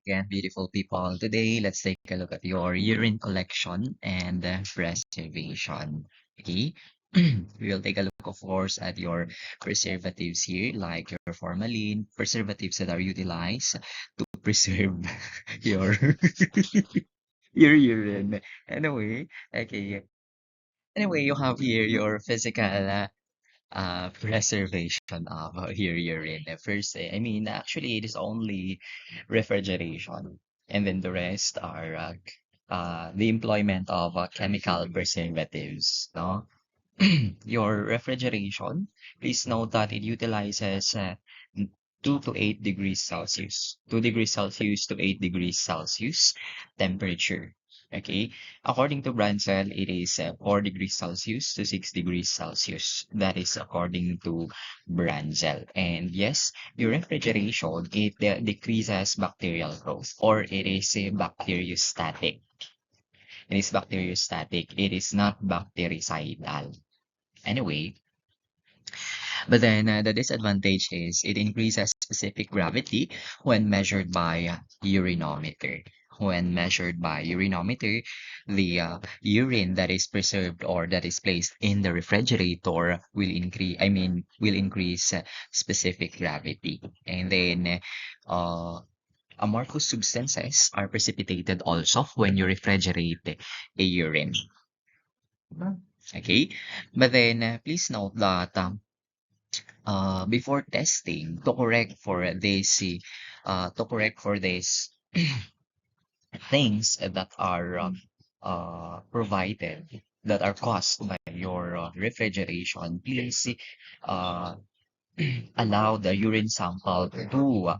again, beautiful people. Today, let's take a look at your urine collection and preservation. Okay. We will take a look, of course, at your preservatives here, like your formalin, preservatives that are utilized to preserve your your urine. Anyway, okay. Anyway, you have here your physical preservation of your urine. First, I mean, actually, it is only refrigeration, and then the rest are the employment of chemical preservatives. No, your refrigeration. Please note that it utilizes 2 to 8 degrees Celsius, 2 degrees Celsius to 8 degrees Celsius temperature. Okay, according to Bransell, it is 4 degrees Celsius to 6 degrees Celsius. That is according to Bransell. And yes, your refrigeration, it decreases bacterial growth, or it is bacteriostatic. It is bacteriostatic. It is not bactericidal. Anyway, but then the disadvantage is it increases specific gravity when measured by urinometer. When measured by urinometer, the urine that is preserved or that is placed in the refrigerator will increase, will increase specific gravity. And then amorphous substances are precipitated also when you refrigerate a urine. Okay, but then please note that before testing to correct for this things that are provided that are caused by your refrigeration, please uh, allow the urine sample to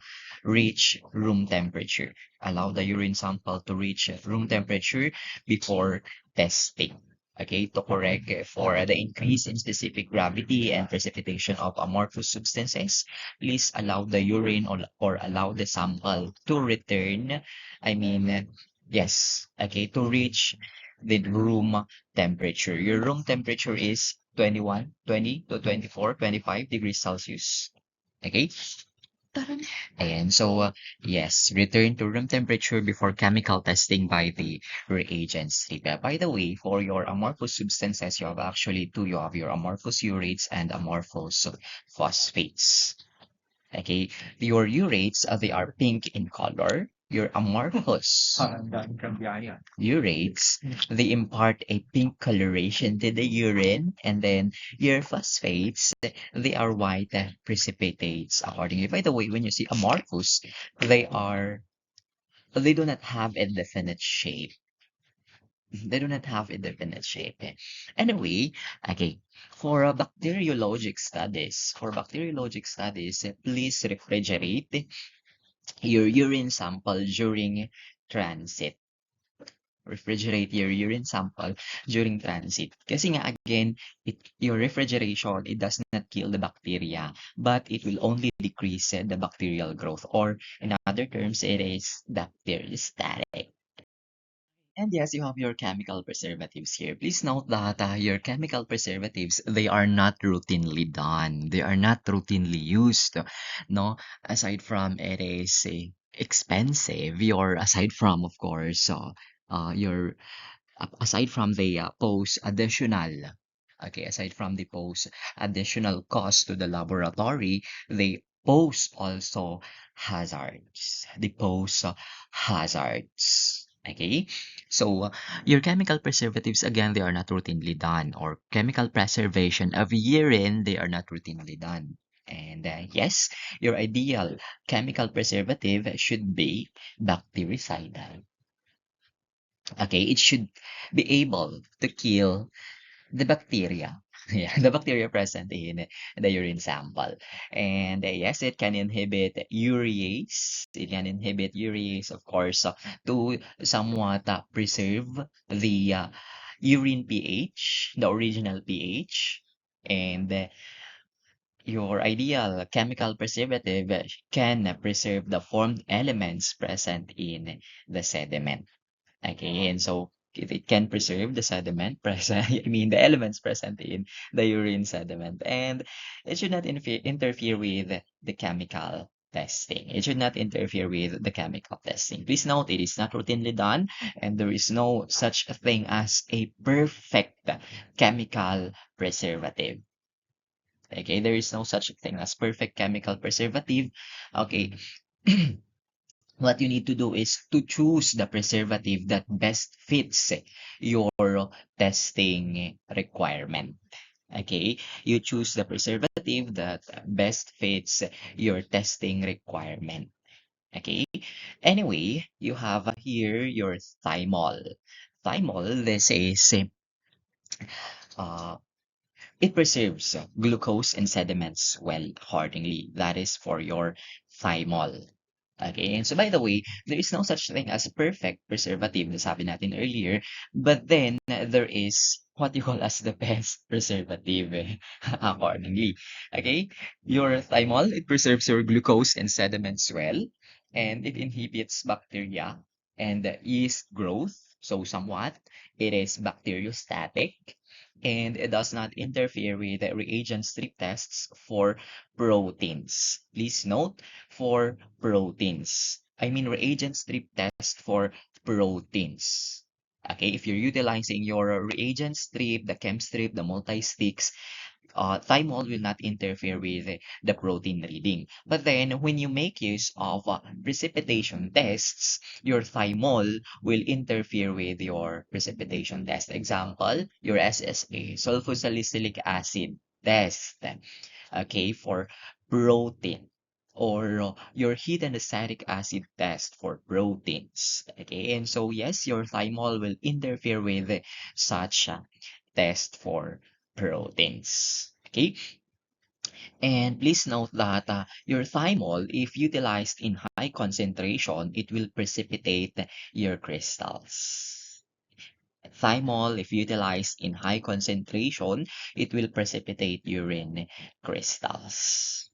reach room temperature. Allow the urine sample to reach room temperature before testing. Okay, to correct for the increase in specific gravity and precipitation of amorphous substances, please allow the urine or allow the sample to return. I mean, yes, okay, to reach the room temperature. Your room temperature is 21, 20 to 24, 25 degrees Celsius. Okay? And so, yes, return to room temperature before chemical testing by the reagents. By the way, for your amorphous substances, you have actually two. You have your amorphous urates and amorphous phosphates. Okay, your urates, they are pink in color. Your amorphous urates, they impart a pink coloration to the urine, and then your phosphates, they are white precipitates accordingly. By the way, when you see amorphous, they do not have a definite shape. They do not have a definite shape. Anyway, okay, for bacteriologic studies, please refrigerate your urine sample during transit. Refrigerate your urine sample during transit. Kasi nga again, your refrigeration, it does not kill the bacteria, but it will only decrease the bacterial growth, or in other terms, it is bacteriostatic. And yes, you have your chemical preservatives here. Please note that your chemical preservatives, they are not routinely done. They are not routinely used. No, aside from it is expensive, or aside from, of course, your aside from the post additional. Okay, aside from the post additional cost to the laboratory, they pose also hazards. They pose hazards. Okay, so your chemical preservatives, again, they are not routinely done, or chemical preservation of urine, they are not routinely done. And yes, your ideal chemical preservative should be bactericidal. Okay, it should be able to kill the bacteria. Yeah, the bacteria present in the urine sample. And yes, it can inhibit urease. It can inhibit urease, of course, to somewhat preserve the urine pH, the original pH. And your ideal chemical preservative can preserve the formed elements present in the sediment. Okay, and so it can preserve the sediment present, I mean the elements present in the urine sediment, and it should not interfere with the chemical testing. It should not interfere with the chemical testing. Please note, it is not routinely done, and there is no such a thing as a perfect chemical preservative. Okay, there is no such a thing as perfect chemical preservative. Okay, what you need to do is to choose the preservative that best fits your testing requirement. Okay, you choose the preservative that best fits your testing requirement. Okay, anyway, you have here your thymol. Thymol, this is uh, it preserves glucose and sediments well accordingly. That is for your thymol. Okay, and so by the way, there is no such thing as perfect preservative, nasabi natin earlier, but then there is what you call as the best preservative accordingly. Okay, your thymol, it preserves your glucose and sediments well, and it inhibits bacteria and yeast growth. So somewhat, it is bacteriostatic, and it does not interfere with the reagent strip tests for proteins. Please note, for proteins. I mean reagent strip test for proteins. Okay, if you're utilizing your reagent strip, the chem strip, the multi-sticks, thymol will not interfere with the protein reading. But then when you make use of precipitation tests, your thymol will interfere with your precipitation test. Example, your SSA, sulfosalicylic acid test, okay, for protein. Or your heat and acetic acid test for proteins. Okay, and so yes, your thymol will interfere with such test for proteins. Okay, and please note that your thymol, if utilized in high concentration, it will precipitate your crystals. Thymol, if utilized in high concentration, it will precipitate urine crystals.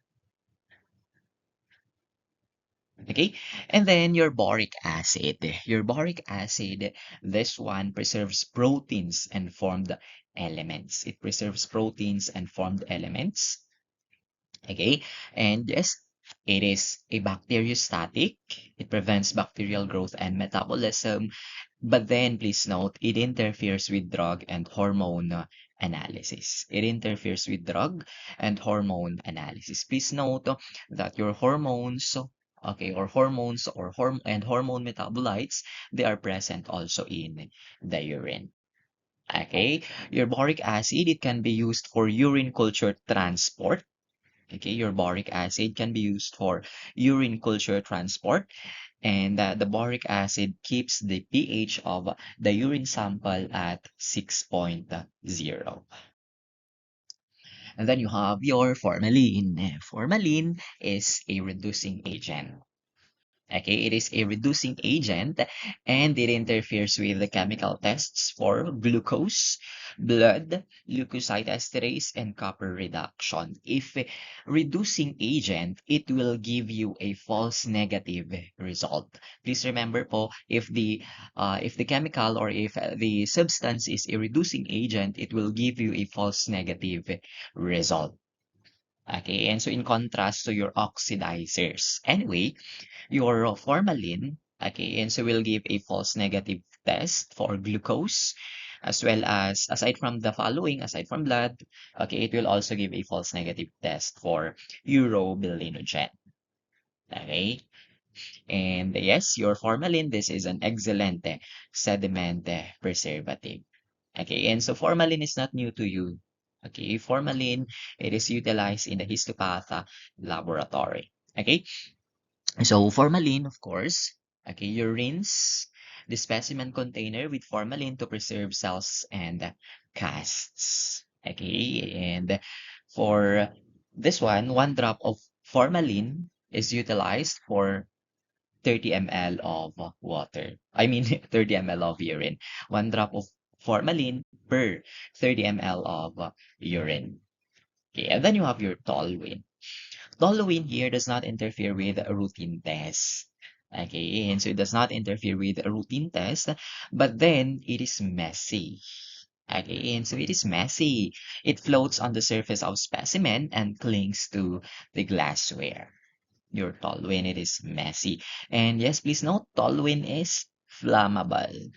Okay, and then your boric acid. Your boric acid, this one preserves proteins and formed elements. It preserves proteins and formed elements. Okay, and yes, it is a bacteriostatic. It prevents bacterial growth and metabolism. But then please note, it interferes with drug and hormone analysis. It interferes with drug and hormone analysis. Please note that your hormones, okay, or hormones or hormone metabolites, they are present also in the urine. Okay, your boric acid, it can be used for urine culture transport. Okay, your boric acid can be used for urine culture transport, and the boric acid keeps the pH of the urine sample at 6.0. And then you have your formalin. Formalin is a reducing agent. Okay, it is a reducing agent and it interferes with the chemical tests for glucose, blood, leukocyte esterase, and copper reduction. If a reducing agent, it will give you a false negative result. Please remember po, if the chemical or if the substance is a reducing agent, it will give you a false negative result. Okay, and so in contrast to your oxidizers. Anyway, your formalin, okay, and so we'll give a false negative test for glucose, as well as, aside from the following, aside from blood, okay, it will also give a false negative test for urobilinogen. Okay, and yes, your formalin, this is an excellent sediment preservative. Okay, and so formalin is not new to you. Okay, formalin, it is utilized in the histopatha laboratory. Okay, so formalin, of course, okay, you rinse the specimen container with formalin to preserve cells and casts. Okay, and for this one drop of formalin is utilized for 30 ml of water. I mean 30 ml of urine. One drop of formalin per 30 ml of urine. Okay, and then you have your toluene. Toluene here does not interfere with a routine test. Okay, and so it does not interfere with a routine test, but then it is messy. Okay, and so it is messy. It floats on the surface of specimen and clings to the glassware. your toluene. It is messy. And yes, please note, toluene is flammable.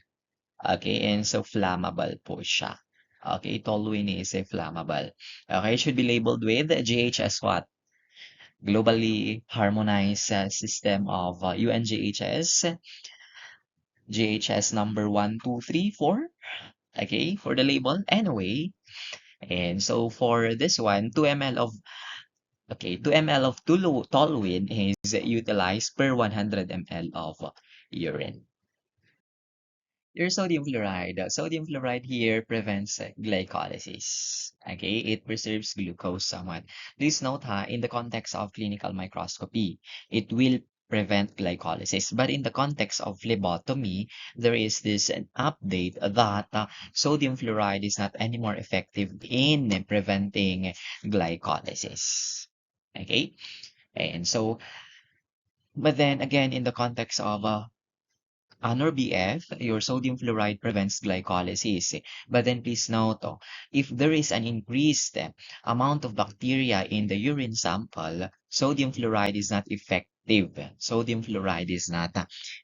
Okay, and so flammable po siya. Okay, toluene is a flammable. Okay, it should be labeled with GHS what? Globally harmonized system of UNGHS, GHS number 1, 2, 3, 4. Okay, for the label. Anyway, and so for this one, 2 ml of toluene is utilized per 100 ml of urine. Your sodium fluoride. Sodium fluoride here prevents glycolysis. Okay, it preserves glucose somewhat. Please note in the context of clinical microscopy, it will prevent glycolysis. But in the context of phlebotomy, there is this an update that sodium fluoride is not anymore effective in preventing glycolysis. Okay, and so, but then again, in the context of Honor BF, your sodium fluoride prevents glycolysis. But then please note, if there is an increased amount of bacteria in the urine sample, sodium fluoride is not effective. Sodium fluoride is not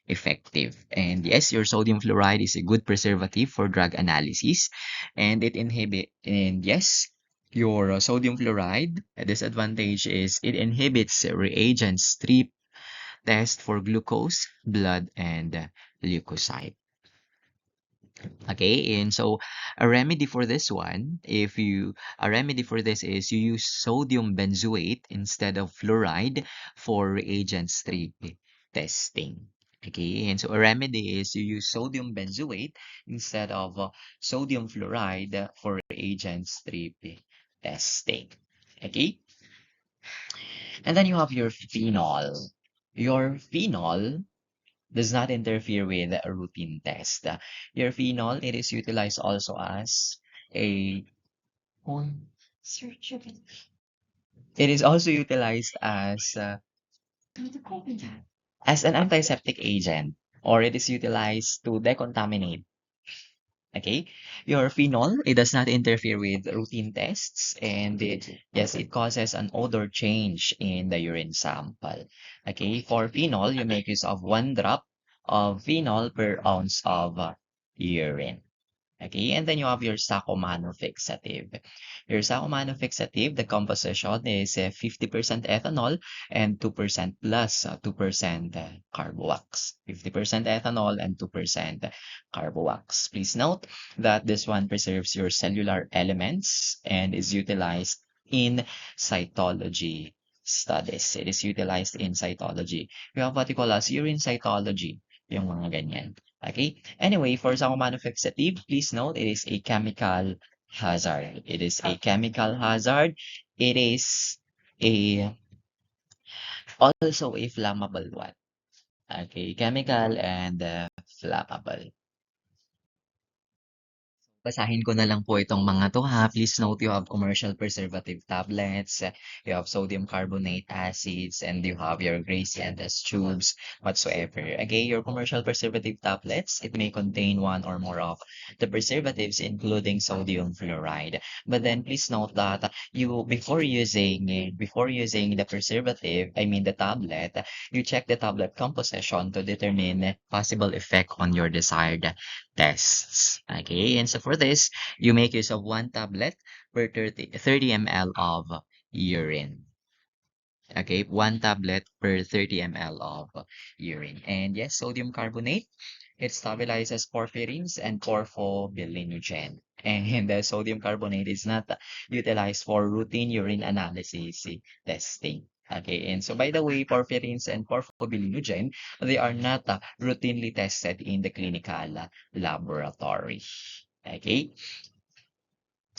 effective. And yes, your sodium fluoride is a good preservative for drug analysis, and yes, your sodium fluoride, a disadvantage is it inhibits reagent strip test for glucose, blood, and leukocyte. Okay, and so a remedy for this one, a remedy for this is you use sodium benzoate instead of fluoride for reagent strip testing. Okay, and so a remedy is you use sodium benzoate instead of sodium fluoride for reagent strip testing. Okay, and then you have your phenol. Your phenol does not interfere with a routine test. Your phenol, it is utilized also as a it is also utilized as an antiseptic agent, or it is utilized to decontaminate. Okay, your phenol, it does not interfere with routine tests, and yes, it causes an odor change in the urine sample. Okay, for phenol, you make use of 1 drop of phenol per ounce of urine. Okay, and then you have your Sacomano fixative. Your Sacomano fixative, the composition is 50% ethanol and 2% plus 2% carbowax. 50% ethanol and 2% carbowax. Please note that this one preserves your cellular elements and is utilized in cytology studies. It is utilized in cytology. We have what you call as urine cytology, yung mga ganyan. Okay. Anyway, for Sacomano fixative, please note it is a chemical hazard. It is a chemical hazard. It is a also a flammable one. Okay, chemical and flammable. Basahin ko na lang po itong mga to ha. Please note you have commercial preservative tablets, you have sodium carbonate acids, and you have your Gracianus tubes whatsoever. Okay, your commercial preservative tablets, it may contain one or more of the preservatives, including sodium fluoride. But then please note that before using the preservative, I mean the tablet, you check the tablet composition to determine possible effect on your desired tests. Okay, and so for this, you make use of 1 tablet per 30 ml of urine. Okay, 1 tablet per 30 ml of urine. And yes, sodium carbonate, it stabilizes porphyrins and porphobilinogen. And the sodium carbonate is not utilized for routine urine analysis testing. Okay, and so by the way, porphyrins and porphobilinogen, they are not routinely tested in the clinical laboratory. Okay,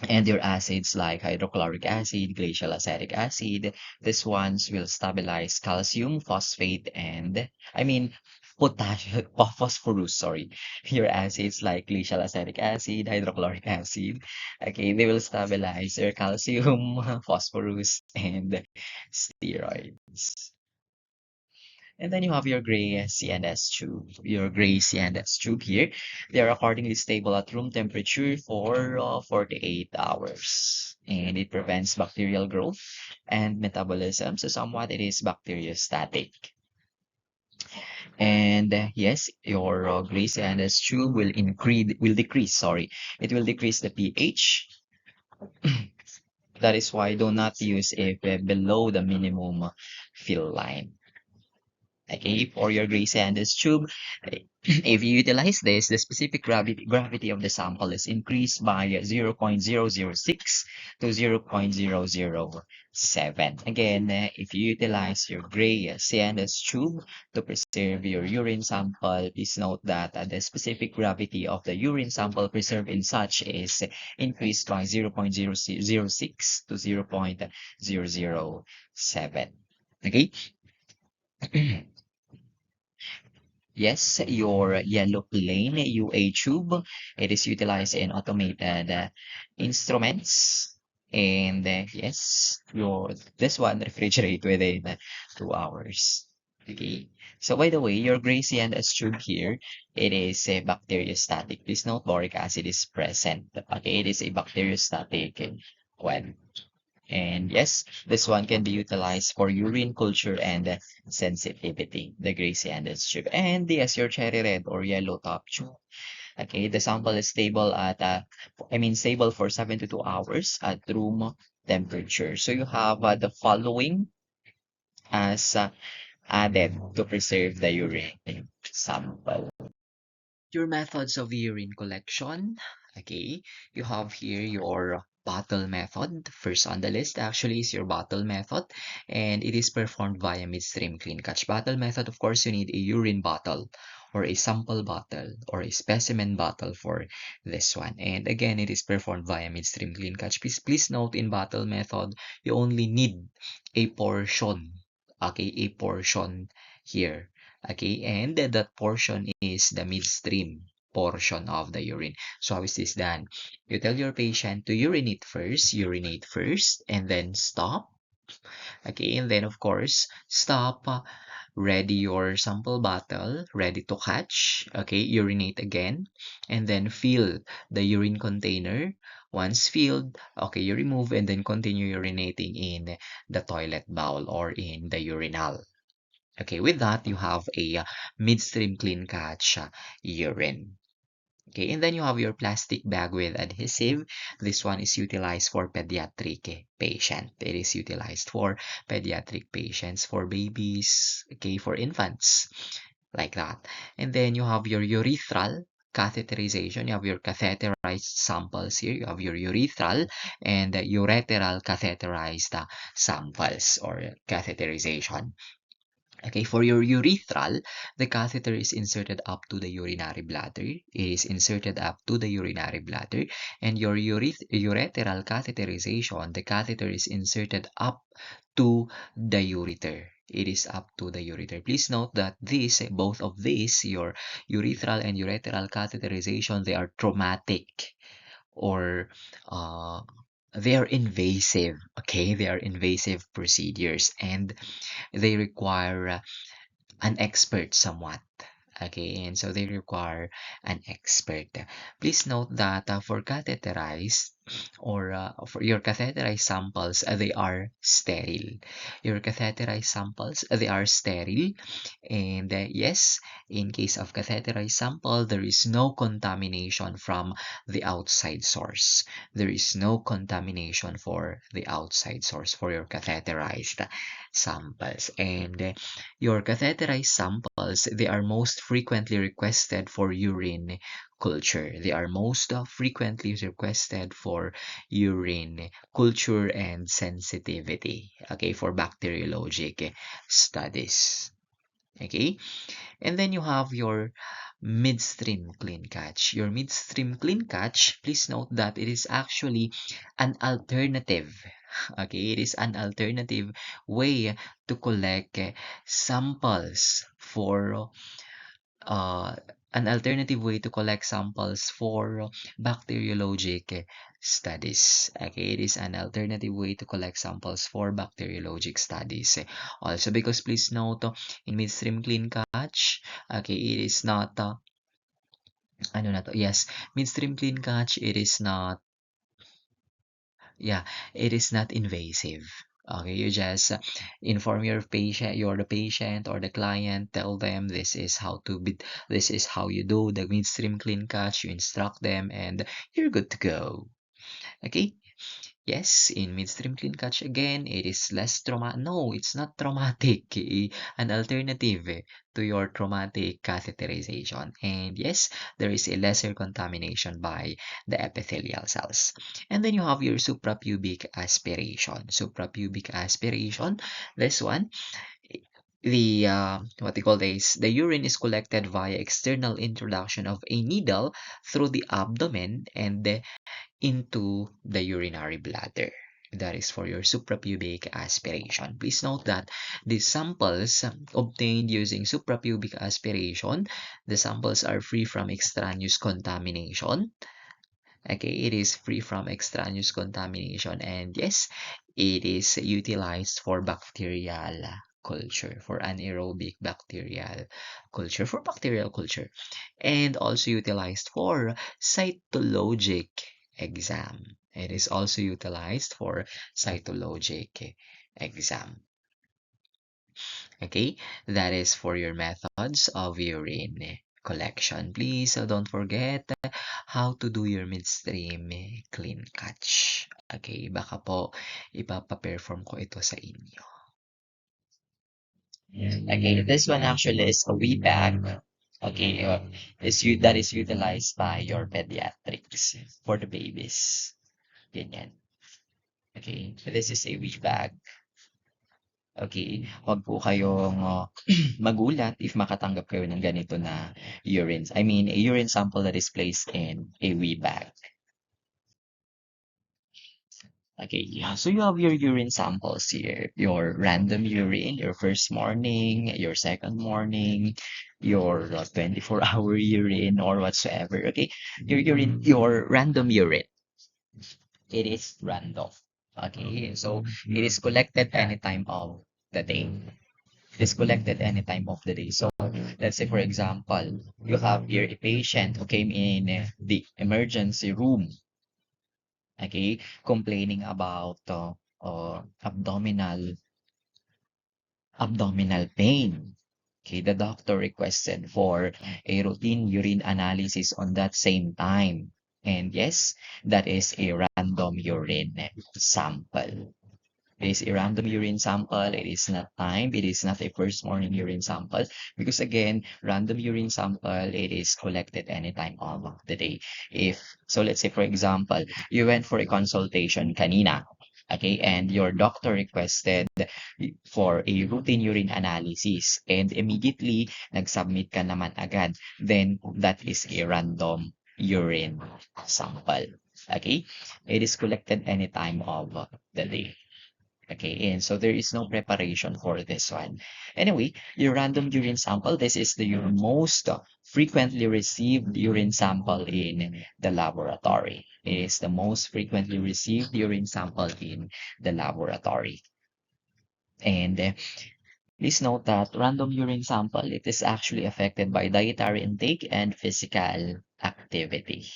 and your acids like hydrochloric acid, glacial acetic acid, these ones will stabilize calcium, phosphate, and I mean potassium, phosphorus, sorry. Your acids like glacial acetic acid, hydrochloric acid, okay, they will stabilize your calcium, phosphorus, and steroids. And then you have your gray CNS tube. Your gray CNS tube here, they are accordingly stable at room temperature for 48 hours. And it prevents bacterial growth and metabolism. So somewhat it is bacteriostatic. And yes, your gray CNS tube will decrease, sorry. It will decrease the pH. That is why do not use it below the minimum fill line. Okay, for your gray Sanders tube, if you utilize this, the specific gravity of the sample is increased by 0.006 to 0.007. Again, if you utilize your gray Sanders tube to preserve your urine sample, please note that the specific gravity of the urine sample preserved in such is increased by 0.006 to 0.007. Okay. Yes, your yellow plane UA tube, it is utilized in automated instruments. And yes, this one refrigerate within 2 hours. Okay. So by the way, your gray CNS tube here, it is a bacteriostatic. Please note boric acid is present. Okay, it is a bacteriostatic one. And yes, this one can be utilized for urine culture and sensitivity, the gray Sanders tube. And yes, your cherry red or yellow top tube. Okay, the sample is stable at, stable for 72 hours at room temperature. So you have the following as added to preserve the urine sample. Your methods of urine collection. Okay, you have here your bottle method. First on the list actually is your bottle method, and it is performed via midstream clean catch. Bottle method, of course, you need a urine bottle or a sample bottle or a specimen bottle for this one. And again, it is performed via midstream clean catch. Please note in bottle method, you only need a portion. Okay, a portion here. Okay, and that portion is the midstream portion of the urine. So how is this done? You tell your patient to urinate first, and then stop. Okay, and then of course, stop, ready your sample bottle, ready to catch. Okay, urinate again, and then fill the urine container. Once filled, okay, you remove and then continue urinating in the toilet bowl or in the urinal. Okay, with that, you have a midstream clean catch urine. Okay, and then you have your plastic bag with adhesive. This one is utilized for pediatric patient. It is utilized for pediatric patients, for babies, okay, for infants, like that. And then you have your urethral catheterization. You have your catheterized samples here. You have your urethral and ureteral catheterized samples or catheterization. Okay, for your urethral, the catheter is inserted up to the urinary bladder. It is inserted up to the urinary bladder. And your ureteral catheterization, the catheter is inserted up to the ureter. It is up to the ureter. Please note that both of these, your urethral and ureteral catheterization, they are traumatic or uh, they are invasive. Okay, they are invasive procedures and they require an expert somewhat. Okay, and so they require an expert. Please note that for catheterized or for your catheterized samples, they are sterile. Your catheterized samples, they are sterile. And yes, in case of catheterized sample, there is no contamination from the outside source. There is no contamination for the outside source for your catheterized samples. And your catheterized samples, they are most frequently requested for urine culture. They are most frequently requested for urine culture and sensitivity, okay, for bacteriologic studies. Okay, and then you have your midstream clean catch. Your midstream clean catch, please note that it is actually an alternative. Okay, it is an alternative way to collect samples for uh, an alternative way to collect samples for bacteriologic studies. Okay, it is an alternative way to collect samples for bacteriologic studies. Also, because please note, in midstream clean catch, okay, it is not, ano na to? Yes, midstream clean catch, it is not, yeah, it is not invasive. Okay, you just inform your patient, you're the patient or the client, tell them this is how to be, this is how you do the midstream clean catch, you instruct them, and you're good to go. Okay, yes, in midstream clean catch again, it is less trauma. No, it's not traumatic. An alternative to your traumatic catheterization. And yes, there is a lesser contamination by the epithelial cells. And then you have your suprapubic aspiration. Suprapubic aspiration, this one, the what they call this, the urine is collected via external introduction of a needle through the abdomen and into the urinary bladder. That is for your suprapubic aspiration. Please note that the samples obtained using suprapubic aspiration, the samples are free from extraneous contamination. Okay, it is free from extraneous contamination, and yes, it is utilized for bacterial culture, for anaerobic bacterial culture, and also utilized for cytologic exam. It is also utilized for cytologic exam. Okay, that is for your methods of urine collection. Please don't forget how to do your midstream clean catch. Okay, baka po ipapa-perform ko ito sa inyo. Okay, this one actually is a wee bag. Okay, that is utilized by your pediatrics for the babies. Ganyan. Okay, so this is a wee bag. Okay, wag po kayong magulat if makatanggap kayo ng ganito na urines. I mean, a urine sample that is placed in a wee bag. Okay, yeah. So you have your urine samples here, your random urine, your first morning, your second morning, your 24-hour urine or whatsoever. Okay, your urine, your random urine, it is random. Okay, so it is collected any time of the day. It is collected any time of the day. So let's say, for example, you have here a patient who came in the emergency room, okay, complaining about abdominal pain. Okay, the doctor requested for a routine urine analysis on that same time. And yes, that is a random urine sample. It is a random urine sample. It is not timed. It is not a first morning urine sample because again, random urine sample, it is collected anytime of the day. If so, let's say for example, you went for a consultation kanina, okay, and your doctor requested for a routine urine analysis and immediately nag-submit ka naman agad, then that is a random urine sample. Okay, it is collected anytime of the day. Okay, and so there is no preparation for this one. Anyway, your random urine sample, this is your most frequently received urine sample in the laboratory. It is the most frequently received urine sample in the laboratory. And please note that random urine sample, it is actually affected by dietary intake and physical activity.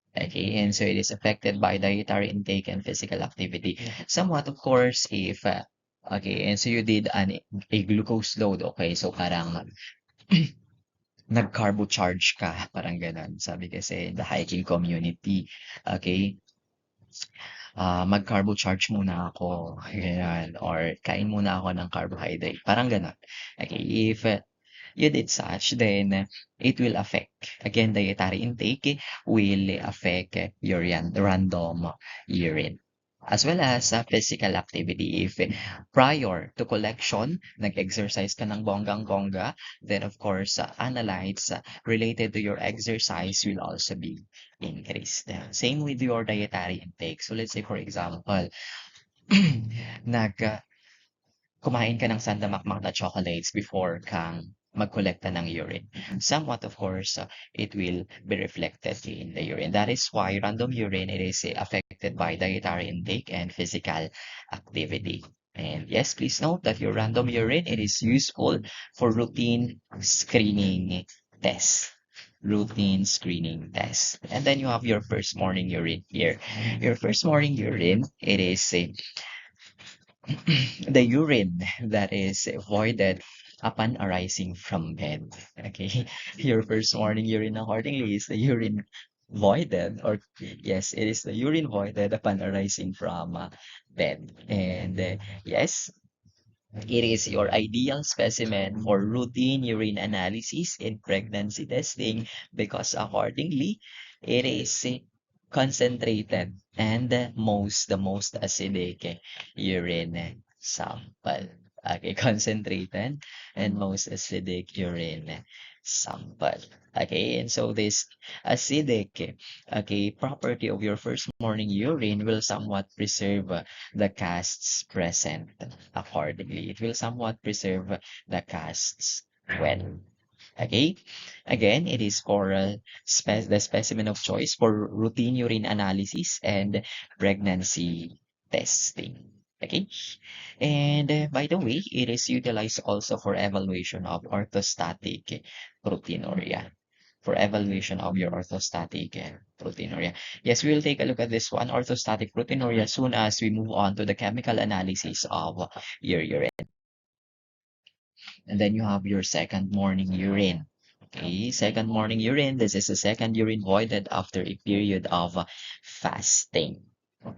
Okay, and so it is affected by dietary intake and physical activity. Somewhat, of course, if, okay, and so you did a glucose load, okay, so parang nag-carbo charge ka, parang ganun. Sabi kasi the hiking community, okay, mag-carbo charge muna ako, ganyan, or kain muna ako ng carbohydrate, parang ganun. Okay, if you did such, then it will affect. Again, dietary intake will affect your random urine. As well as physical activity. If prior to collection, nag-exercise ka ng bonggang-bongga, then of course, analytes related to your exercise will also be increased. Same with your dietary intake. So let's say for example, nag kumain ka ng sandamakmak na chocolates before kang magkolekta ng urine. Somewhat, of course, it will be reflected in the urine. That is why random urine, it is affected by dietary intake and physical activity. And yes, please note that your random urine, it is useful for routine screening tests. Routine screening test. And then you have your first morning urine here. Your first morning urine, it is the urine that is voided upon arising from bed. Okay, your first morning urine accordingly is the urine voided, or yes, it is the urine voided upon arising from bed. And yes, it is your ideal specimen for routine urine analysis in pregnancy testing because accordingly, it is concentrated and the most acidic urine sample. Okay, concentrated and most acidic urine sample. Okay, and so this acidic, okay, property of your first morning urine will somewhat preserve the casts present accordingly. It will somewhat preserve the casts well. Okay? Again, it is for the specimen of choice for routine urine analysis and pregnancy testing. Okay? And by the way, it is utilized also for evaluation of orthostatic proteinuria. For evaluation of your orthostatic proteinuria. Yes, we will take a look at this one, orthostatic proteinuria, soon as we move on to the chemical analysis of your urine. And then you have your second morning urine. Okay, second morning urine. This is the second urine voided after a period of fasting.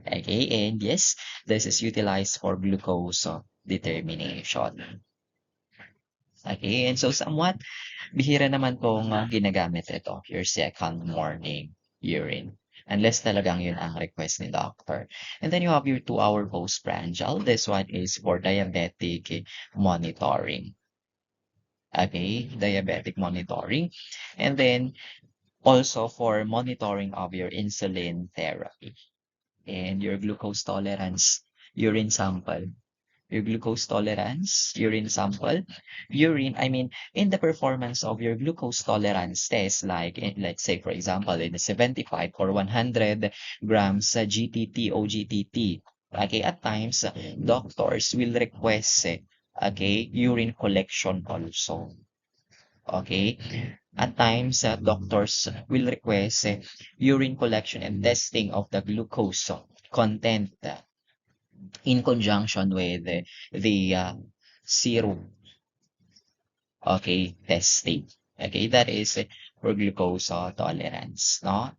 Okay, and yes, this is utilized for glucose determination. Okay, and so somewhat bihira naman pong ginagamit ito, your second morning urine. Unless talagang yun ang request ni doctor. And then you have your 2-hour postprandial. This one is for diabetic monitoring. Okay, diabetic monitoring. And then also for monitoring of your insulin therapy and your glucose tolerance urine sample. Your glucose tolerance urine sample, in the performance of your glucose tolerance test, like let's say, for example, in the 75 or 100 grams GTT, OGTT. Okay, at times, doctors will request, okay, urine collection also. Okay, at times, doctors will request urine collection and testing of the glucose content in conjunction with the serum, okay, testing. Okay, that is for glucose tolerance, no?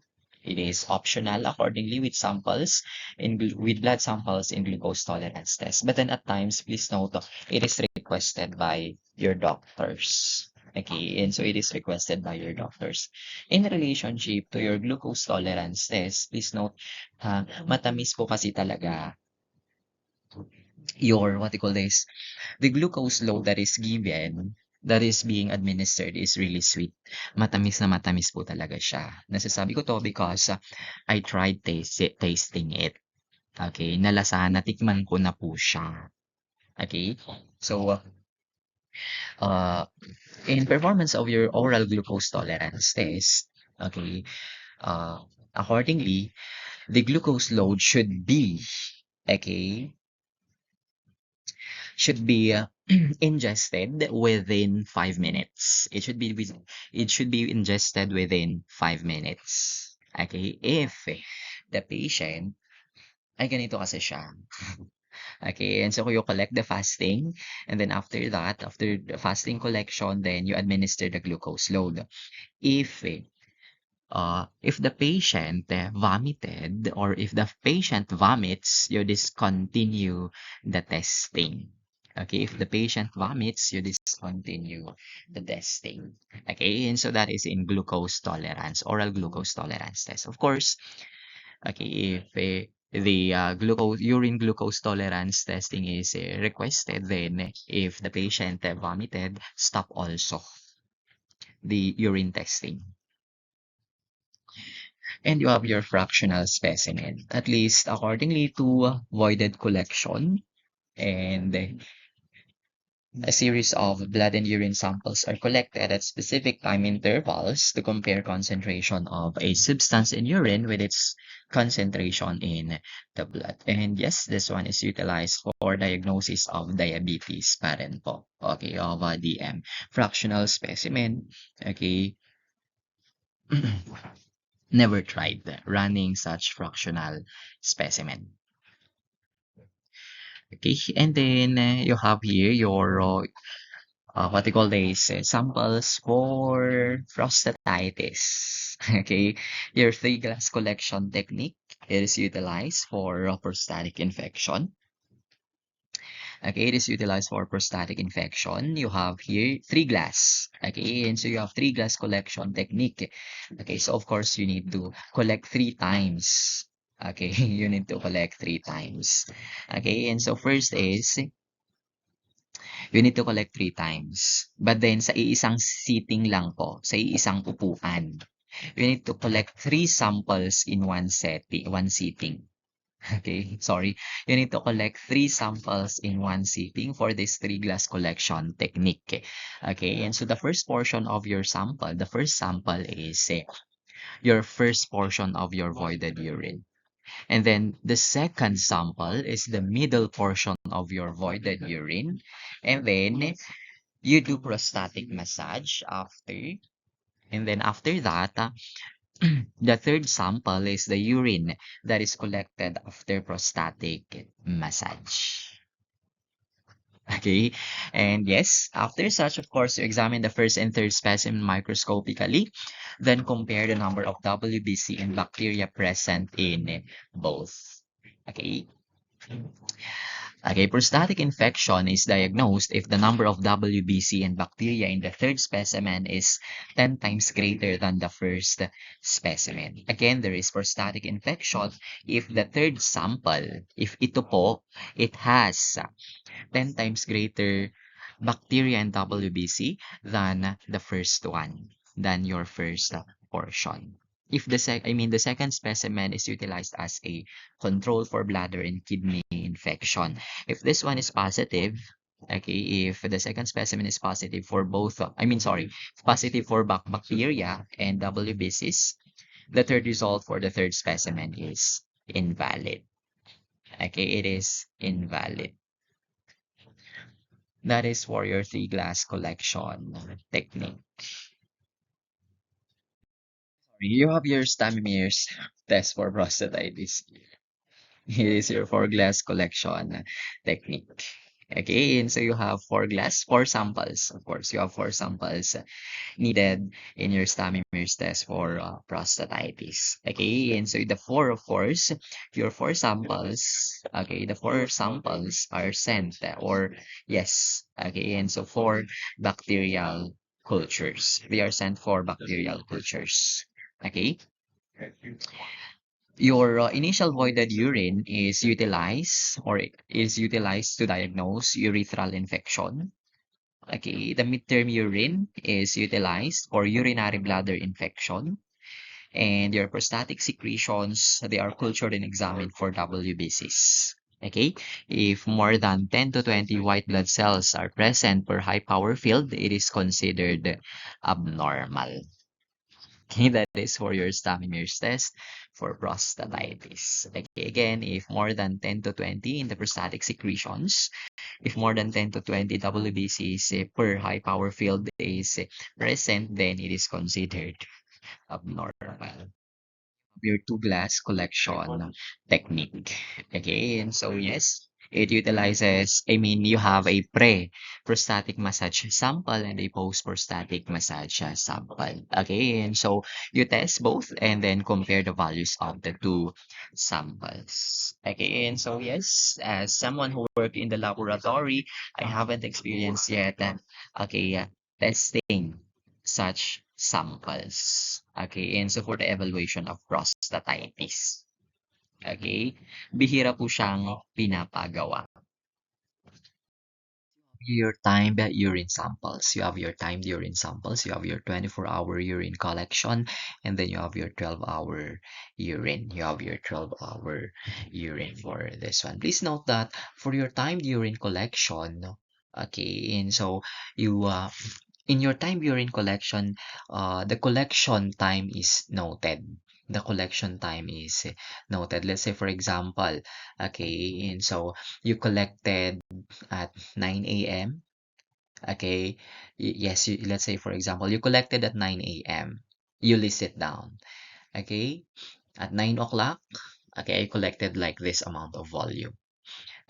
It is optional accordingly with samples with blood samples in glucose tolerance test. But then at times, please note, it is requested by your doctors. Okay, and so it is requested by your doctors. In relationship to your glucose tolerance test, please note, matamis po kasi talaga your, what you call this, the glucose load that is given, that is being administered is really sweet. Matamis na matamis po talaga siya. Nasasabi ko to because I tried tasting it. Okay, nalasahan, natikman ko na po siya. Okay, so in performance of your oral glucose tolerance test, okay, accordingly, the glucose load should be, okay, should be ingested within 5 minutes. It should be ingested within 5 minutes. Okay? If the patient ay ganito kasi siya. Okay, and so you collect the fasting, and then after that, after the fasting collection, then you administer the glucose load. If the patient vomited, or if the patient vomits, you discontinue the testing. Okay, if the patient vomits, you discontinue the testing. Okay, and so that is in glucose tolerance, oral glucose tolerance test. Of course, okay, if the urine glucose tolerance testing is requested, then if the patient vomited, stop also the urine testing. And you have your fractional specimen, at least accordingly to voided collection and A series of blood and urine samples are collected at specific time intervals to compare concentration of a substance in urine with its concentration in the blood. And yes, this one is utilized for diagnosis of diabetes pa rin po. Okay, of DM. Fractional specimen. Okay. Never tried running such fractional specimen. Okay, and then you have here your what you call this samples for prostatitis. Okay, your three glass collection technique is utilized for prostatic infection. Okay, it is utilized for prostatic infection. You have here three glass. Okay, and so you have three glass collection technique. Okay, so of course you need to collect three times. Okay, you need to collect three times. Okay, and so first is you need to collect three times. But then sa iisang sitting lang po, sa iisang upuan, you need to collect three samples in one sitting. Okay, sorry. You need to collect three samples in one sitting for this three glass collection technique. Okay, and so the first portion of your sample, the first sample is your first portion of your voided urine. And then the second sample is the middle portion of your voided urine. And then you do prostatic massage after. And then after that, the third sample is the urine that is collected after prostatic massage. Okay, and yes, after such, of course, you examine the first and third specimen microscopically, then compare the number of WBC and bacteria present in both. Okay. Okay, prostatic infection is diagnosed if the number of WBC and bacteria in the third specimen is 10 times greater than the first specimen. Again, there is prostatic infection if the third sample, if ito po, it has 10 times greater bacteria and WBC than the first one, than your first portion. If the second specimen is utilized as a control for bladder and kidney infection. If this one is positive, okay, if the second specimen is positive for both, positive for bacteria and WBCs, the third result for the third specimen is invalid. Okay, it is invalid. That is for your three glass collection technique. You have your Stammer's test for prostatitis. It is your four glass collection technique. Okay, and so you have four samples. Of course, you have four samples needed in your Stammer's test for prostatitis. Okay, and so the four, of course, your four samples, okay, the four samples are sent, or yes, okay, and so for bacterial cultures, they are sent for bacterial cultures. Okay, your initial voided urine is utilized to diagnose urethral infection. Okay, the midterm urine is utilized for urinary bladder infection. And your prostatic secretions, they are cultured and examined for WBCs. Okay, if more than 10 to 20 white blood cells are present per high power field, it is considered abnormal. Okay, that is for your Stammer's test for prostatitis. Okay, again, if more than 10 to 20 in the prostatic secretions, if more than 10 to 20 WBCs per high power field is present, then it is considered abnormal. Your two glass collection technique. Okay, and so yes, it utilizes, you have a pre-prostatic massage sample and a post-prostatic massage sample. Okay, and so you test both and then compare the values of the two samples. Okay, and so yes, as someone who worked in the laboratory, I haven't experienced yet, testing such samples. Okay, and so for the evaluation of prostatitis. Okay, bihira po siyang pinapagawa. Your timed urine samples. You have your timed urine samples. You have your 24-hour urine collection, and then you have your 12-hour urine. You have your 12-hour urine for this one. Please note that for your timed urine collection, Okay, and so you in your time urine collection, the collection time is noted. The collection time is noted. Let's say, for example, okay, and so you collected at 9 a.m. Okay, yes, let's say, for example, you collected at 9 a.m. You list it down. Okay, at 9 o'clock, okay, I collected like this amount of volume.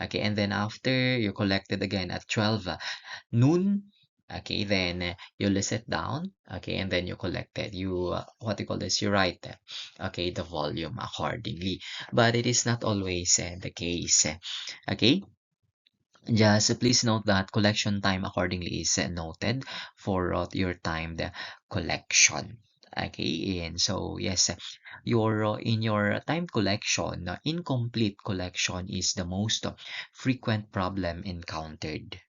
Okay, and then after you collected again at 12 noon, okay, then you list it down, okay, and then you collect it. You, what do you call this? You write, okay, the volume accordingly. But it is not always the case, okay? Just please note that collection time accordingly is noted for your timed collection. Okay, and so yes, your in your time collection, incomplete collection is the most frequent problem encountered.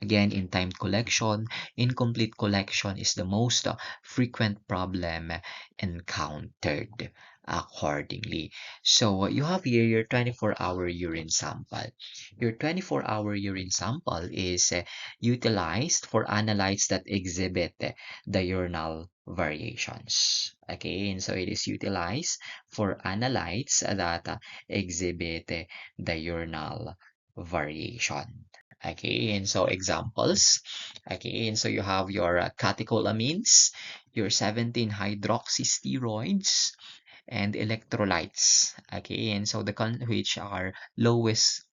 Again, in timed collection, incomplete collection is the most frequent problem encountered accordingly. So you have here your 24-hour urine sample. Your 24-hour urine sample is utilized for analytes that exhibit diurnal variations. Okay, and so it is utilized for analytes that exhibit diurnal variation. Okay, and so examples. Okay, and so you have your catecholamines, your 17 hydroxysteroids, and electrolytes. Okay, and so the which are lowest,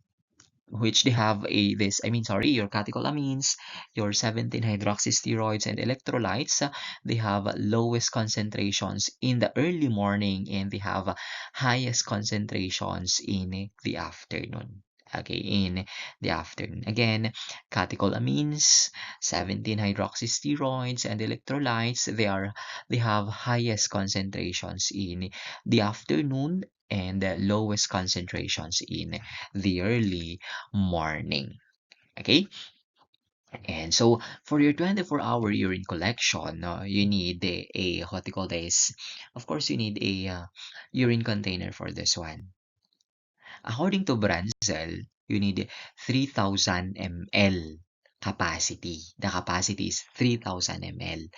which they have a this I mean sorry your catecholamines, your 17 hydroxysteroids and electrolytes, they have lowest concentrations in the early morning and they have highest concentrations in the afternoon. Okay, in the afternoon. Again, catecholamines, 17 hydroxysteroids and electrolytes, they have highest concentrations in the afternoon and the lowest concentrations in the early morning. Okay, and so for your 24-hour urine collection, you need what do you call this? Of course, you need a urine container for this one. According to Branzel, you need 3,000 ml capacity. The capacity is 3,000 ml.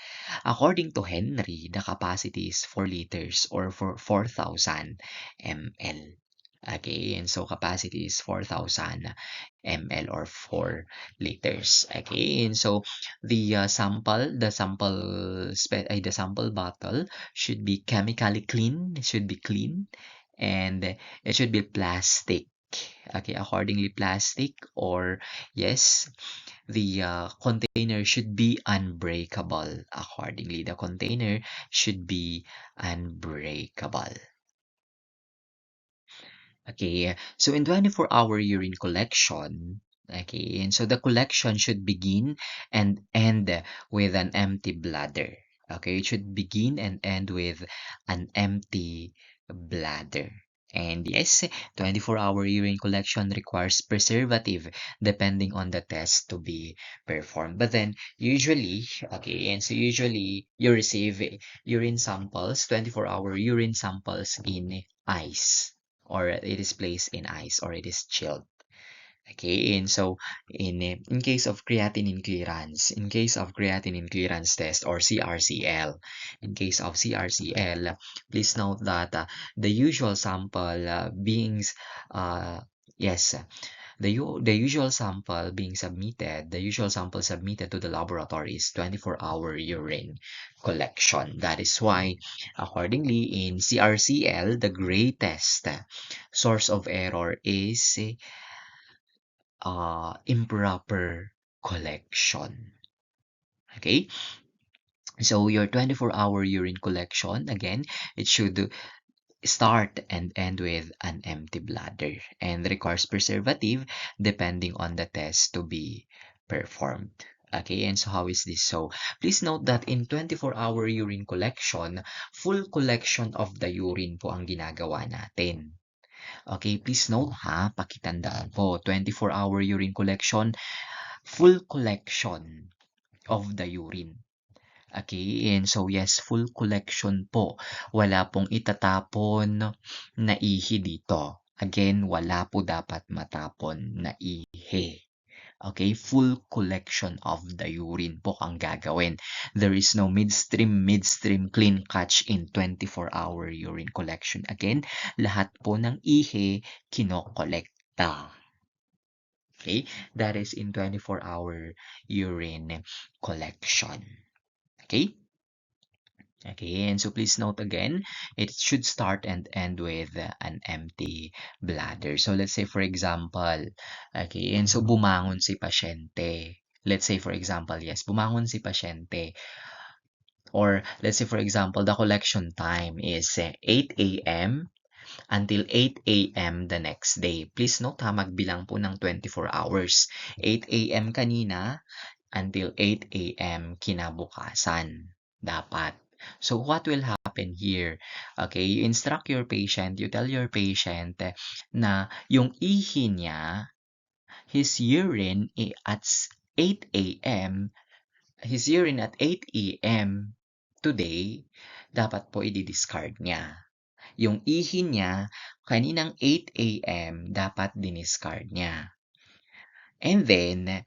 According to Henry, the capacity is 4 liters or for 4,000 ml. Okay, and so capacity is 4,000 ml or 4 liters. Okay, and so the sample bottle should be chemically clean. It should be clean, and it should be plastic. Okay, accordingly, plastic, or yes, the container should be unbreakable. Accordingly, the container should be unbreakable. Okay, so in 24-hour urine collection, okay, and so the collection should begin and end with an empty bladder. Okay, it should begin and end with an empty bladder. And yes, 24-hour urine collection requires preservative depending on the test to be performed. But then usually, okay, and so usually you receive urine samples, 24-hour urine samples in ice, or it is placed in ice, or it is chilled. Okay, and so in case of creatinine clearance test, or CRCL, in case of CRCL, please note that the usual sample uh, yes, the usual sample being submitted, the usual sample submitted to the laboratory is 24-hour urine collection. That is why, accordingly, in CRCL, the greatest source of error is improper collection. Okay, so your 24-hour urine collection, again, it should start and end with an empty bladder and requires preservative depending on the test to be performed. Okay, and so how is this so? Please note that in 24-hour urine collection, full collection of the urine po ang ginagawa natin. Okay, please note ha, pakitandaan po, 24-hour urine collection, full collection of the urine. Okay, and so yes, full collection po. Wala pong itatapon na ihi dito. Again, wala po dapat matapon na ihi. Okay, full collection of the urine po ang gagawin. There is no midstream clean catch in 24-hour urine collection. Again, lahat po ng ihi kinokolekta. Okay, that is in 24-hour urine collection. Okay? Okay, and so please note again, it should start and end with an empty bladder. So let's say for example, okay, and so bumangon si pasyente. Let's say for example, yes, bumangon si pasyente. Or let's say for example, the collection time is 8 a.m. until 8 a.m. the next day. Please note ha, magbilang po ng 24 hours. 8 a.m. kanina until 8 a.m. kinabukasan. Dapat. So what will happen here? Okay, you instruct your patient, you tell your patient na yung ihi niya, his urine at 8 a.m., his urine at 8 a.m. today, dapat po i-discard niya. Yung ihi niya, kaninang 8 a.m., dapat diniscard niya. And then,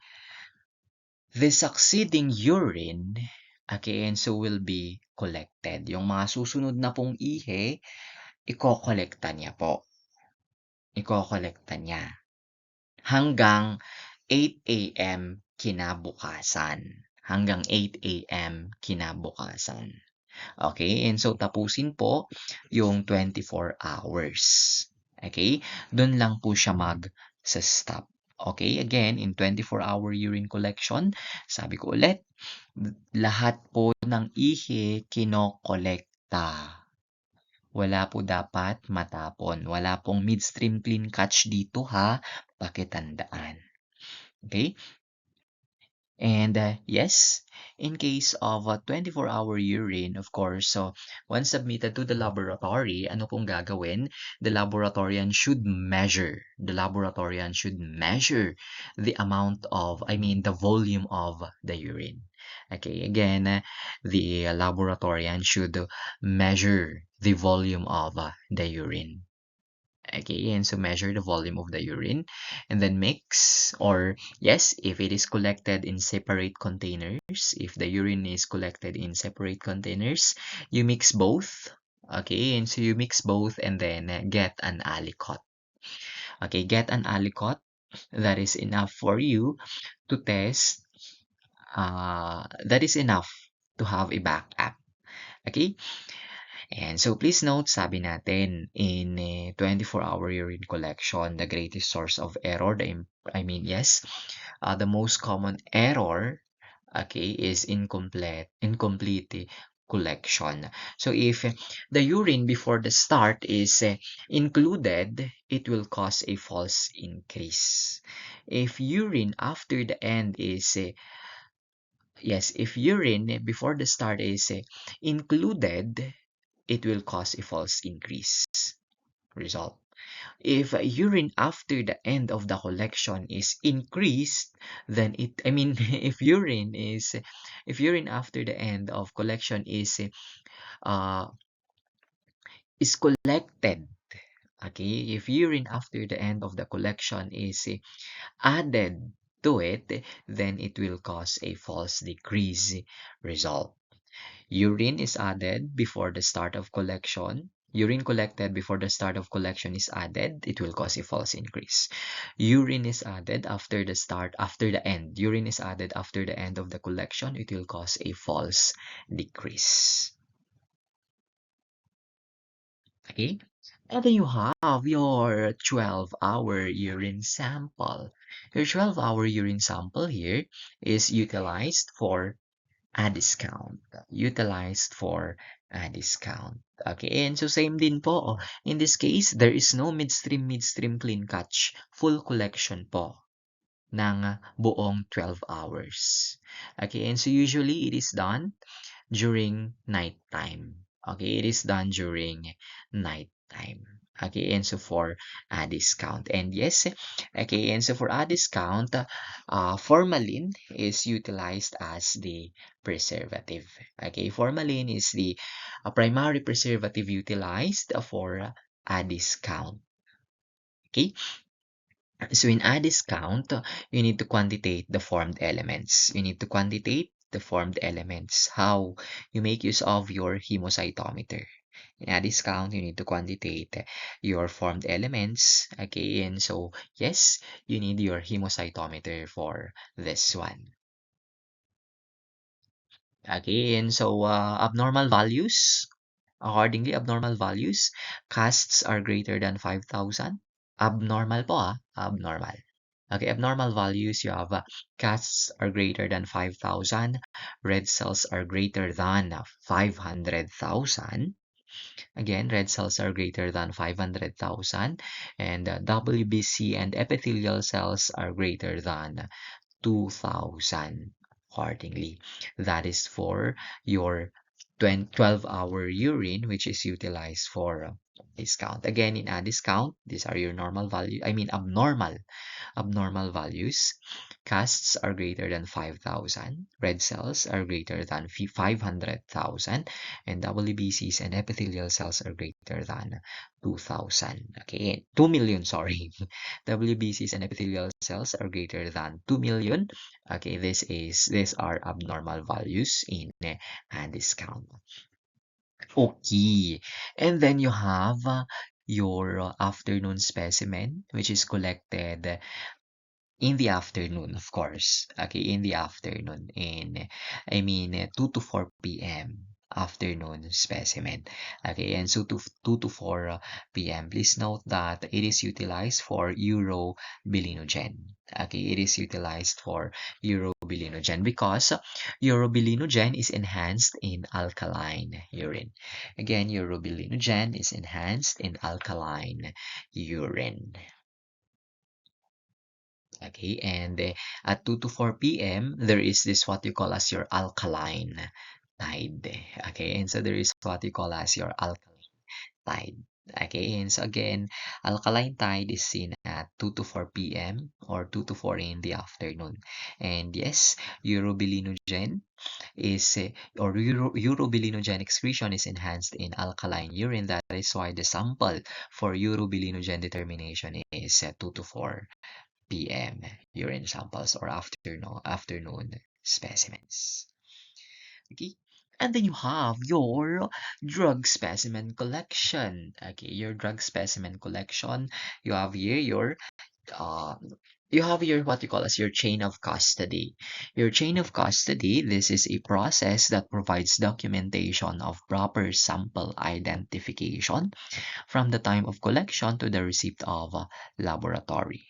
the succeeding urine, again, so will be collected. Yung mga susunod na pong ihi, iko-kolekta niya po. Iko-kolekta niya. Hanggang 8 a.m. kinabukasan. Hanggang 8 a.m. kinabukasan. Okay, and so tapusin po yung 24 hours. Okay, doon lang po siya mag-stop. Okay, again, in 24-hour urine collection, sabi ko ulit, lahat po ng ihi kinokolekta. Wala po dapat matapon. Wala pong midstream clean catch dito ha, pakitandaan. Okay? And yes, in case of a 24-hour urine, of course, so once submitted to the laboratory, ano pong gagawin? The laboratorian should measure. The laboratorian should measure the amount of, the volume of the urine. Okay, again, the laboratorian should measure the volume of the urine. Okay, and so measure the volume of the urine and then mix, or yes, if it is collected in separate containers, if the urine is collected in separate containers, you mix both. Okay, and so you mix both and then get an alicot. Okay, get an alicot that is enough for you to test. That is enough to have a backup. Okay, and so please note, sabi natin, in 24-hour urine collection, the greatest source of error, the most common error, okay, is incomplete collection. So if the urine before the start is included, it will cause a false increase. If urine after the end is if urine before the start is included, it will cause a false increase result. If urine after the end of the collection is increased, then if urine after the end of collection is collected, okay, if urine after the end of the collection is added to it, then it will cause a false decrease result. Urine is added before the start of collection. Urine collected before the start of collection is added, it will cause a false increase. Urine is added after the end. Urine is added after the end of the collection, it will cause a false decrease. Okay? And then you have your 12-hour urine sample. Your 12-hour urine sample here is utilized for a discount. Okay, and so same din po. In this case, there is no midstream clean catch. Full collection po ng buong 12 hours. Okay, and so usually it is done during night time. Okay, it is done during night time. Okay, and so for a discount. And yes, okay, and so for a discount, formalin is utilized as the preservative. Okay, formalin is the primary preservative utilized for a discount. Okay, So in Addis count, you need to quantitate the formed elements. You need to quantitate the formed elements. How? You make use of your hemocytometer. In Addis count, you need to quantitate your formed elements. Okay, and so yes, you need your hemocytometer for this one. Okay, and so abnormal values. Accordingly, abnormal values, casts are greater than 5,000. Abnormal po abnormal. Okay, abnormal values, you have casts are greater than 5,000, red cells are greater than 500,000. Again, red cells are greater than 500,000, and WBC and epithelial cells are greater than 2,000 accordingly. That is for your 12-hour urine, which is utilized for this count. Again, in a discount, these are your normal value, I mean abnormal values. Casts are greater than 5,000. Red cells are greater than 500,000. And WBCs and epithelial cells are greater than 2,000. Okay, 2 million, sorry. WBCs and epithelial cells are greater than 2 million. Okay, these are abnormal values in a discount. Okay, and then you have your afternoon specimen, which is collected in the afternoon, of course. Okay, in the afternoon, I mean, 2 to 4 p.m. afternoon specimen. Okay, and so 2 to 4 p.m. Please note that it is utilized for urobilinogen. Okay, it is utilized for urobilinogen because urobilinogen is enhanced in alkaline urine. Again, urobilinogen is enhanced in alkaline urine. Okay, and at 2 to 4 p.m., there is this what you call as your alkaline tide. Okay, and so there is what you call as your alkaline tide. Okay, and so again, alkaline tide is seen at 2 to 4 p.m. or 2 to 4 in the afternoon. And yes, urobilinogen is, urobilinogen excretion is enhanced in alkaline urine. That is why the sample for urobilinogen determination is 2 to 4 p.m. urine samples or afternoon specimens. Okay. And then you have your drug specimen collection. Okay, your drug specimen collection. You have here your uh, you have your what you call as your chain of custody. Your chain of custody, this is a process that provides documentation of proper sample identification from the time of collection to the receipt of laboratory.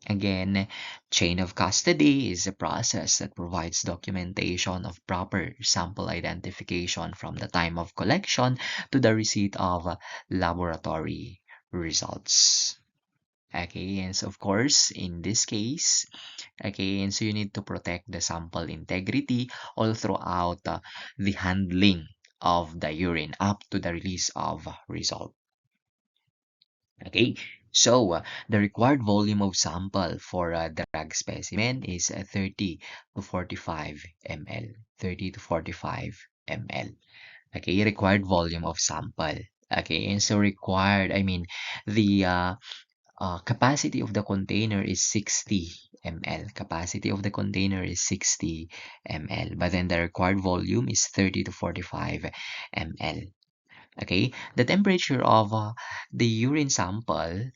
Again, chain of custody is a process that provides documentation of proper sample identification from the time of collection to the receipt of laboratory results. Okay, and so of course, in this case, okay, and so you need to protect the sample integrity all throughout the handling of the urine up to the release of result. Okay, so the required volume of sample for a drug specimen is 30 to 45 ml. 30 to 45 ml. Okay, required volume of sample. Okay, and so required, I mean, the capacity of the container is 60 ml. Capacity of the container is 60 ml, but then the required volume is 30 to 45 ml. Okay, the temperature of the urine sample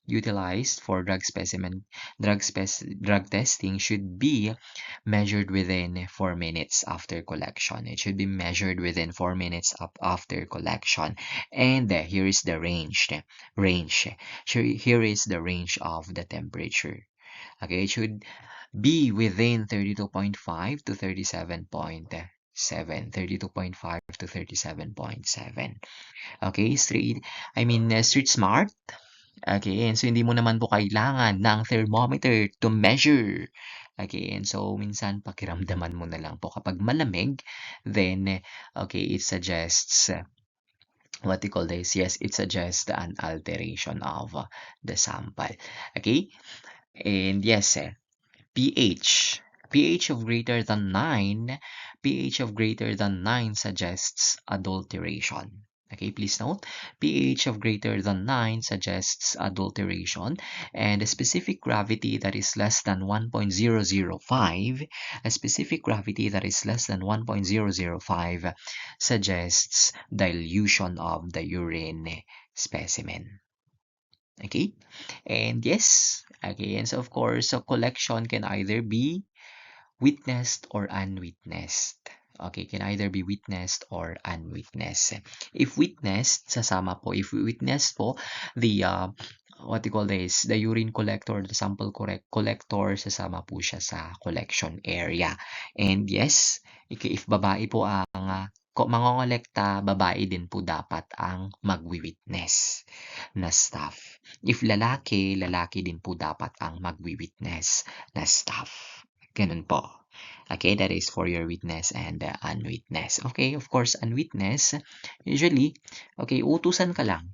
utilized for drug testing should be measured within 4 minutes after collection. It should be measured within 4 minutes after collection. And here is the range. Here is the range of the temperature. Okay, it should be within 32.5 to 37.7. 32.5 to 37.7. Okay, street smart. Okay, and so hindi mo naman po kailangan ng thermometer to measure. Okay, and so minsan pakiramdaman mo na lang po kapag malamig, then okay, it suggests what you call this? Yes, it suggests an alteration of the sample. Okay, and yes, pH. pH of greater than 9, pH of greater than 9 suggests adulteration. Okay, please note, pH of greater than 9 suggests adulteration, and a specific gravity that is less than 1.005, a specific gravity that is less than 1.005 suggests dilution of the urine specimen. Okay, and yes, okay, and so of course, so collection can either be witnessed or unwitnessed. Okay, can either be witnessed or unwitnessed. If witnessed, sasama po. If we witnessed po, the what you call this, the urine collector, the sample correct collector, sasama po siya sa collection area. And yes, if babae po ang mangongolekta, babae din po dapat ang magwi-witness na staff. If lalaki, lalaki din po dapat ang magwi-witness na staff. Ganun po. Okay, that is for your witness and unwitness. Okay, of course, unwitness, usually, okay, utusan ka lang.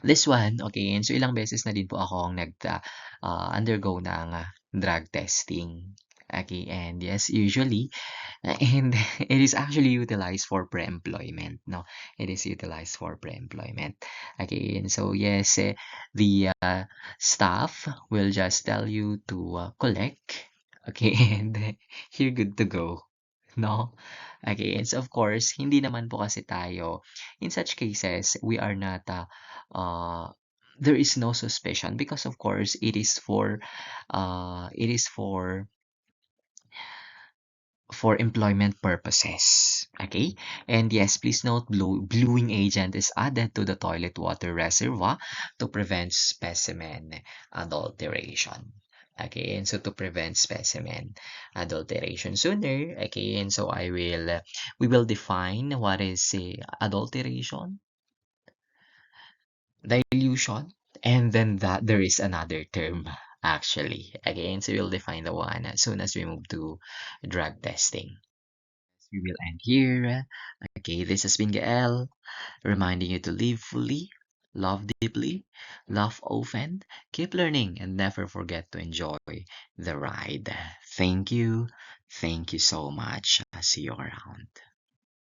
This one, okay, and so ilang beses na din po akong undergo ng drug testing. Okay, and yes, usually, and it is actually utilized for pre-employment, no? It is utilized for pre-employment. Okay, and so yes, the staff will just tell you to collect, okay, and you're good to go, no? Okay, and so of course, hindi naman po kasi tayo, in such cases, we are not, there is no suspicion because of course, it is for employment purposes. Okay? And yes, please note bluing agent is added to the toilet water reservoir to prevent specimen adulteration. Okay, and so to prevent specimen adulteration sooner, okay, and so we will define what is adulteration, dilution, and then that there is another term actually. Again, so we'll define the one as soon as we move to drug testing. We will end here. Okay, this has been Gael, reminding you to live fully, love deeply, love often, keep learning, and never forget to enjoy the ride. Thank you. Thank you so much. See you around.